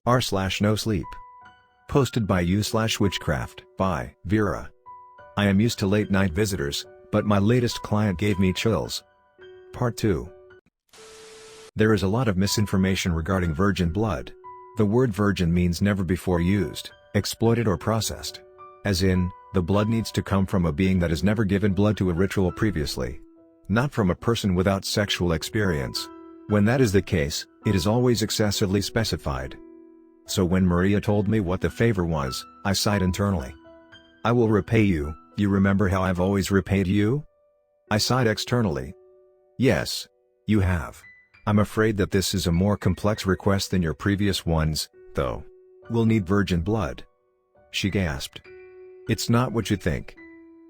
r/NoSleep. Posted by u/witchcraftByVera. I am used to late night visitors, but my latest client gave me chills. Part 2. There is a lot of misinformation regarding virgin blood. The word virgin means never before used, exploited or processed. As in, the blood needs to come from a being that has never given blood to a ritual previously. Not from a person without sexual experience. When that is the case, it is always excessively specified. So when Maria told me what the favor was, I sighed internally. I will repay you, you remember how I've always repaid you? I sighed externally. Yes. You have. I'm afraid that this is a more complex request than your previous ones, though. We'll need virgin blood. She gasped. It's not what you think.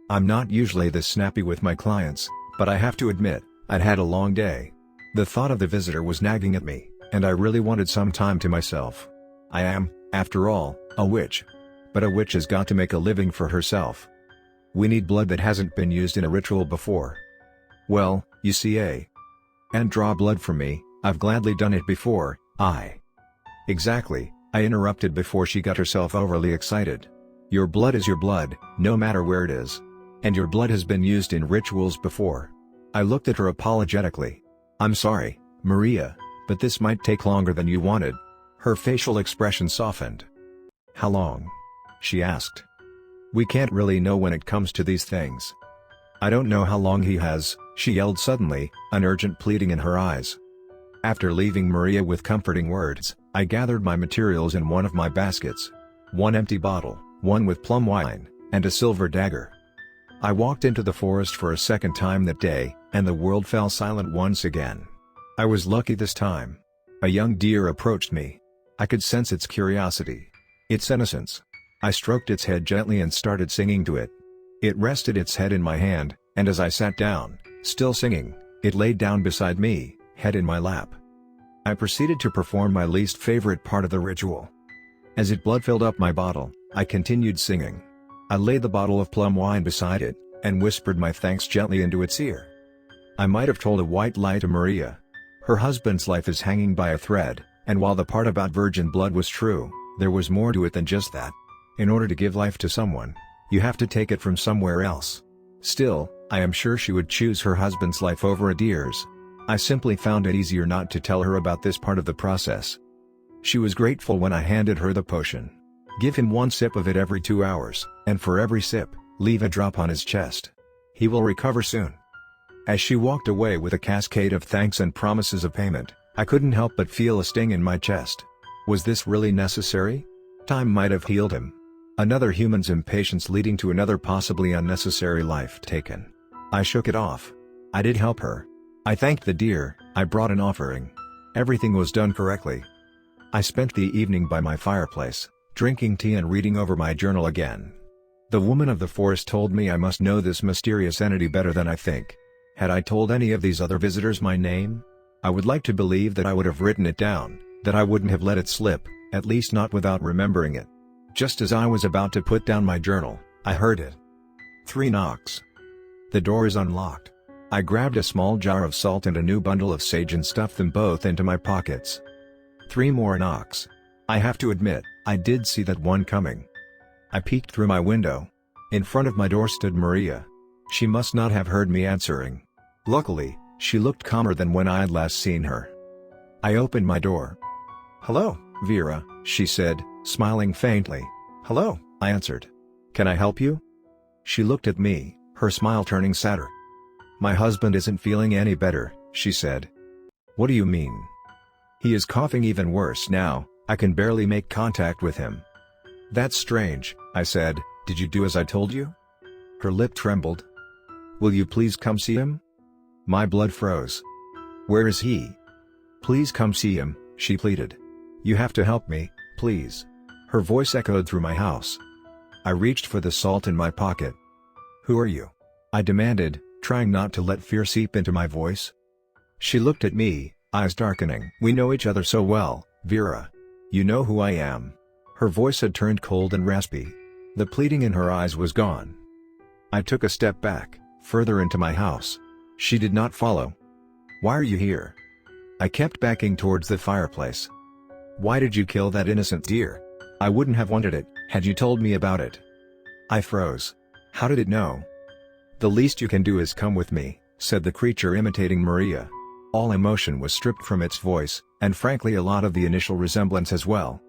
I'm not usually this snappy with my clients, but I have to admit, I'd had a long day. The thought of the visitor was nagging at me, and I really wanted some time to myself. I am, after all, a witch. But a witch has got to make a living for herself. We need blood that hasn't been used in a ritual before. Well, you see, and draw blood from me, I've gladly done it before. Exactly, I interrupted before she got herself overly excited. Your blood is your blood, no matter where it is. And your blood has been used in rituals before. I looked at her apologetically. I'm sorry, Maria, but this might take longer than you wanted. Her facial expression softened. How long? She asked. We can't really know when it comes to these things. I don't know how long he has, she yelled suddenly, an urgent pleading in her eyes. After leaving Maria with comforting words, I gathered my materials in one of my baskets. One empty bottle, one with plum wine, and a silver dagger. I walked into the forest for a second time that day, and the world fell silent once again. I was lucky this time. A young deer approached me. I could sense its curiosity. Its innocence. I stroked its head gently and started singing to it. It rested its head in my hand, and as I sat down, still singing, it laid down beside me, head in my lap. I proceeded to perform my least favorite part of the ritual. As its blood filled up my bottle, I continued singing. I laid the bottle of plum wine beside it, and whispered my thanks gently into its ear. I might have told a white lie to Maria. Her husband's life is hanging by a thread, and while the part about virgin blood was true, there was more to it than just that. In order to give life to someone, you have to take it from somewhere else. Still, I am sure she would choose her husband's life over a deer's. I simply found it easier not to tell her about this part of the process. She was grateful when I handed her the potion. Give him 1 sip of it every 2 hours, and for every sip, leave a drop on his chest. He will recover soon. As she walked away with a cascade of thanks and promises of payment, I couldn't help but feel a sting in my chest. Was this really necessary? Time might have healed him. Another human's impatience leading to another possibly unnecessary life taken. I shook it off. I did help her. I thanked the deer, I brought an offering. Everything was done correctly. I spent the evening by my fireplace, drinking tea and reading over my journal again. The woman of the forest told me I must know this mysterious entity better than I think. Had I told any of these other visitors my name? I would like to believe that I would have written it down, that I wouldn't have let it slip, at least not without remembering it. Just as I was about to put down my journal, I heard it. 3 knocks. The door is unlocked. I grabbed a small jar of salt and a new bundle of sage and stuffed them both into my pockets. 3 more knocks. I have to admit, I did see that one coming. I peeked through my window. In front of my door stood Maria. She must not have heard me answering. Luckily, she looked calmer than when I had last seen her. I opened my door. "Hello, Vera," she said, smiling faintly. "Hello," I answered. "Can I help you?" She looked at me, her smile turning sadder. "My husband isn't feeling any better," she said. "What do you mean?" "He is coughing even worse now, I can barely make contact with him." "That's strange," I said. "Did you do as I told you?" Her lip trembled. "Will you please come see him?" My blood froze. "Where is he?" "Please come see him," she pleaded. "You have to help me, please." Her voice echoed through my house. I reached for the salt in my pocket. "Who are you?" I demanded, trying not to let fear seep into my voice. She looked at me, eyes darkening. "We know each other so well, Vera. You know who I am." Her voice had turned cold and raspy. The pleading in her eyes was gone. I took a step back, further into my house. She did not follow. "Why are you here?" I kept backing towards the fireplace. Why did you kill that innocent deer? I wouldn't have wanted it, had you told me about it. I froze. How did it know? The least you can do is come with me, said the creature imitating Maria. All emotion was stripped from its voice, and frankly a lot of the initial resemblance as well.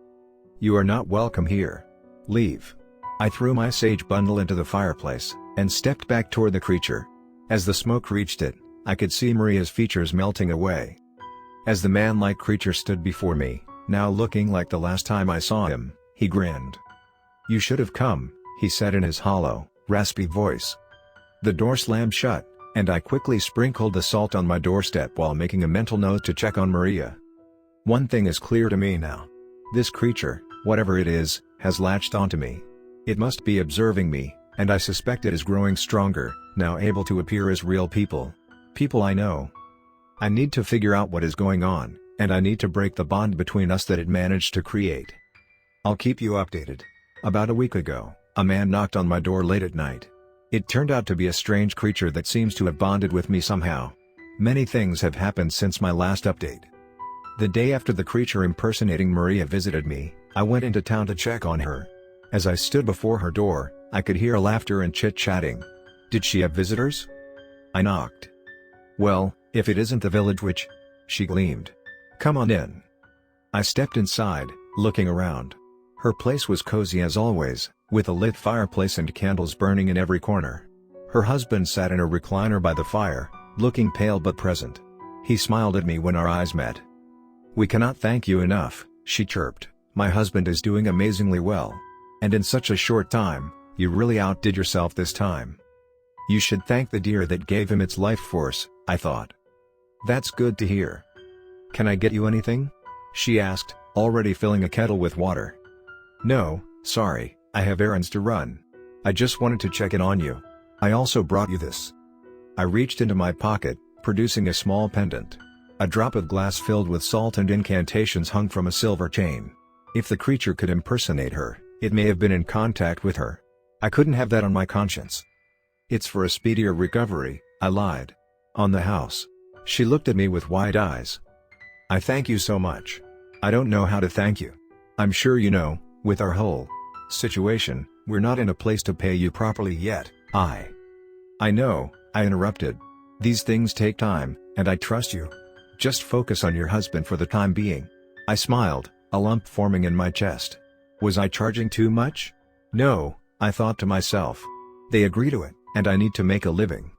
You are not welcome here. Leave. I threw my sage bundle into the fireplace, and stepped back toward the creature. As the smoke reached it, I could see Maria's features melting away. As the man-like creature stood before me, now looking like the last time I saw him, he grinned. You should have come, he said in his hollow, raspy voice. The door slammed shut, and I quickly sprinkled the salt on my doorstep while making a mental note to check on Maria. One thing is clear to me now. This creature, whatever it is, has latched onto me. It must be observing me, and I suspect it is growing stronger, now able to appear as real people. People I know. I need to figure out what is going on, and I need to break the bond between us that it managed to create. I'll keep you updated. About a week ago, a man knocked on my door late at night. It turned out to be a strange creature that seems to have bonded with me somehow. Many things have happened since my last update. The day after the creature impersonating Maria visited me, I went into town to check on her. As I stood before her door, I could hear laughter and chit-chatting. Did she have visitors? I knocked. Well, if it isn't the village witch, she gleamed. Come on in. I stepped inside, looking around. Her place was cozy as always, with a lit fireplace and candles burning in every corner. Her husband sat in a recliner by the fire, looking pale but present. He smiled at me when our eyes met. We cannot thank you enough, she chirped. My husband is doing amazingly well. And in such a short time, you really outdid yourself this time. You should thank the deer that gave him its life force, I thought. That's good to hear. Can I get you anything? She asked, already filling a kettle with water. No, sorry, I have errands to run. I just wanted to check in on you. I also brought you this. I reached into my pocket, producing a small pendant. A drop of glass filled with salt and incantations hung from a silver chain. If the creature could impersonate her, it may have been in contact with her. I couldn't have that on my conscience. It's for a speedier recovery, I lied. On the house. She looked at me with wide eyes. I thank you so much. I don't know how to thank you. I'm sure you know, with our whole situation, we're not in a place to pay you properly yet. I know, I interrupted. These things take time, and I trust you. Just focus on your husband for the time being. I smiled, a lump forming in my chest. Was I charging too much? No, I thought to myself. They agree to it, and I need to make a living.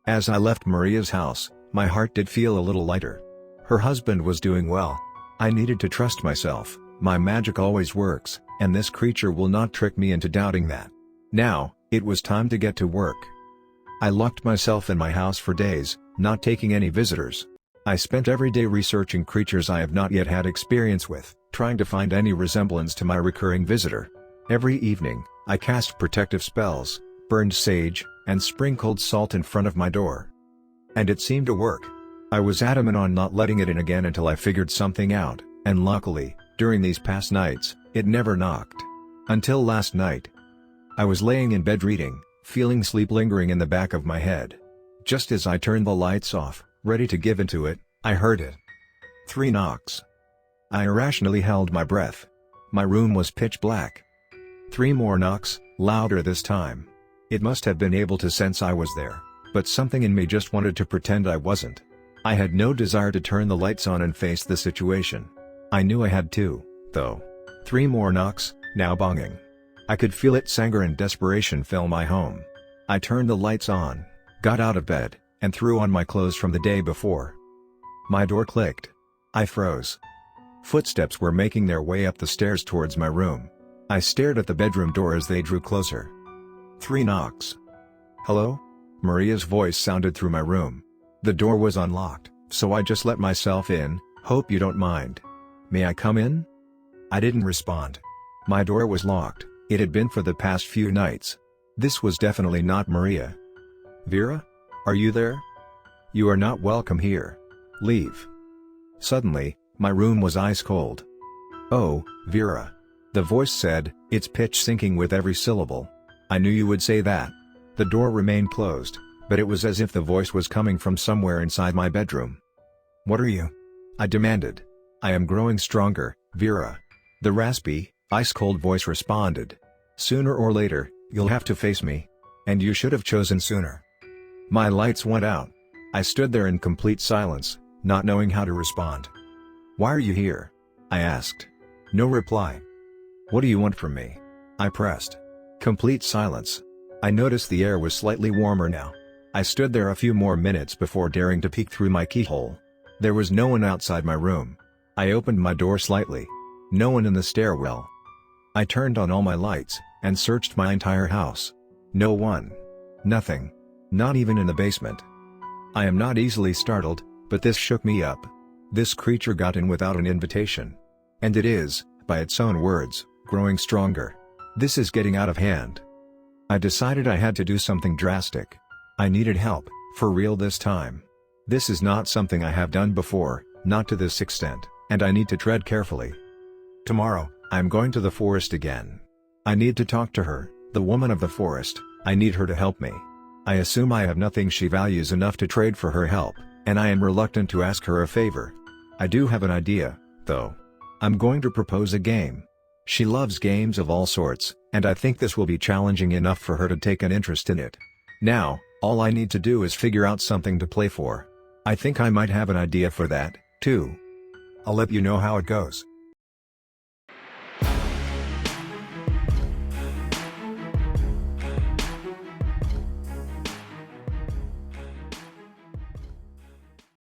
As I left Maria's house, my heart did feel a little lighter. Her husband was doing well. I needed to trust myself. My magic always works, and this creature will not trick me into doubting that. Now, it was time to get to work. I locked myself in my house for days, not taking any visitors. I spent every day researching creatures I have not yet had experience with, trying to find any resemblance to my recurring visitor. Every evening, I cast protective spells, burned sage, and sprinkled salt in front of my door. And it seemed to work. I was adamant on not letting it in again until I figured something out, and luckily, during these past nights, it never knocked. Until last night. I was laying in bed reading, feeling sleep lingering in the back of my head. Just as I turned the lights off, ready to give into it, I heard it. 3 knocks. I irrationally held my breath. My room was pitch black. 3 more knocks, louder this time. It must have been able to sense I was there, but something in me just wanted to pretend I wasn't. I had no desire to turn the lights on and face the situation. I knew I had to, though. 3 more knocks, now bonging. I could feel its anger and desperation fill my home. I turned the lights on, got out of bed, and threw on my clothes from the day before. My door clicked. I froze. Footsteps were making their way up the stairs towards my room. I stared at the bedroom door as they drew closer. 3 knocks. Hello? Maria's voice sounded through my room. The door was unlocked, so I just let myself in. Hope you don't mind. May I come in? I didn't respond. My door was locked. It had been for the past few nights. This was definitely not Maria. Vera? Are you there? You are not welcome here. Leave. Suddenly, my room was ice cold. Oh, Vera. The voice said, its pitch sinking with every syllable. I knew you would say that. The door remained closed, but it was as if the voice was coming from somewhere inside my bedroom. What are you? I demanded. I am growing stronger, Vera. The raspy, ice-cold voice responded. Sooner or later, you'll have to face me. And you should have chosen sooner. My lights went out. I stood there in complete silence, not knowing how to respond. Why are you here? I asked. No reply. What do you want from me? I pressed. Complete silence. I noticed the air was slightly warmer now. I stood there a few more minutes before daring to peek through my keyhole. There was no one outside my room. I opened my door slightly. No one in the stairwell. I turned on all my lights, and searched my entire house. No one. Nothing. Not even in the basement. I am not easily startled, but this shook me up. This creature got in without an invitation. And it is, by its own words, growing stronger. This is getting out of hand. I decided I had to do something drastic. I needed help, for real this time. This is not something I have done before, not to this extent, and I need to tread carefully. Tomorrow, I'm going to the forest again. I need to talk to her, the woman of the forest. I need her to help me. I assume I have nothing she values enough to trade for her help, and I am reluctant to ask her a favor. I do have an idea, though. I'm going to propose a game. She loves games of all sorts, and I think this will be challenging enough for her to take an interest in it. Now, all I need to do is figure out something to play for. I think I might have an idea for that, too. I'll let you know how it goes.